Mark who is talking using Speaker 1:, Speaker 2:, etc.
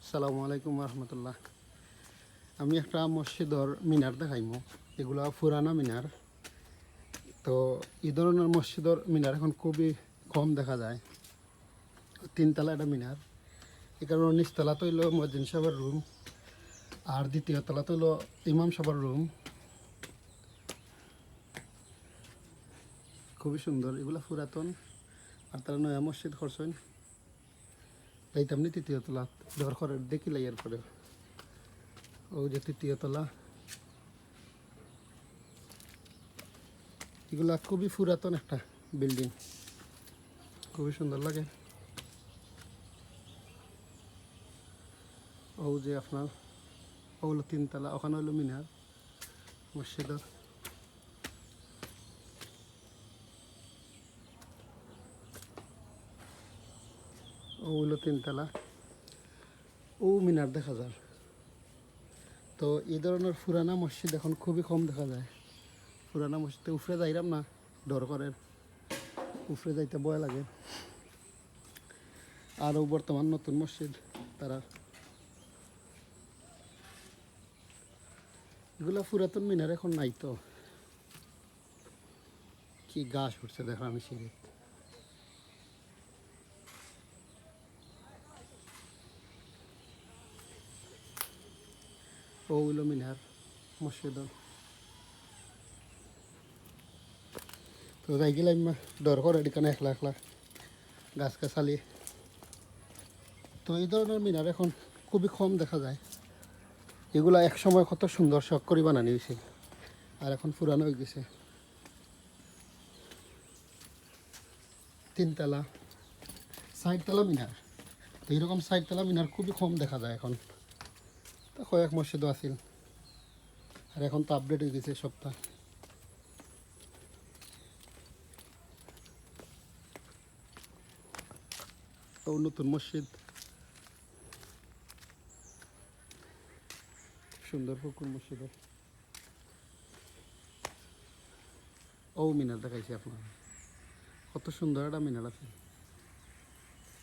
Speaker 1: আসসালামু আলাইকুম রহমতুল্লাহ। আমি একটা মসজিদর মিনার দেখাইমো। এগুলা পুরানা মিনার। তো এই ধরনের মসজিদর মিনার এখন খুবই কম দেখা যায়। তিনতলা একটা মিনার। এই কারণে নিচতলা তো হইল মুয়াজ্জিন সাহেবের রুম, আর দ্বিতীয় তলা তো হইল ইমাম সাহেবের রুম। খুবই সুন্দর, এগুলা পুরাতন। আর তারা নয়া মসজিদ করছেন। যাইতাম নি তৃতীয় তলা, দর করে দেখিলাই এরপরে। ওই যে তৃতীয় তলা, এগুলা খুবই পুরাতন একটা বিল্ডিং, খুবই সুন্দর লাগে। ও যে আপনার ওগুলো তিনতলা, ওখানে হলো মিনার মসজিদের। ওগুলো তিনতলা, ও মিনার দেখা যায়। তো এই ধরনের পুরানা মসজিদ এখন খুবই কম দেখা যায়। পুরানা মসজিদে উফরে যাইরাম না, ডর করে, উফরে যাইতে ভয় লাগে। আরও বর্তমান নতুন মসজিদ তারা, এগুলা পুরাতন মিনার এখন নাই। তো কি গাছ উঠছে দেখা আমি সিঁড়ি। ওগুলো মিনার মসজিদ। তো যাই গেলাম, ডর করে এখানে একলা একলা গাছ গাছালি। তো এই ধরনের মিনার এখন খুবই কম দেখা যায়। এগুলা এক সময় কত সুন্দর শখ করে বানানি হয়েছে, আর এখন পুরানো হয়ে গেছে। তিনতলা, সাইডতলা মিনার। তো এইরকম সাইডতলা মিনার খুবই কম দেখা যায় এখন। তো কয়েক মসজিদও আছিল, আর এখন তো আপডেট হয়ে গেছে সপ্তাহ। তো নতুন মসজিদ, সুন্দর পুকুর মসজিদের। ও মিনার দেখাইছি আপনার, কত সুন্দর একটা মিনার আছে।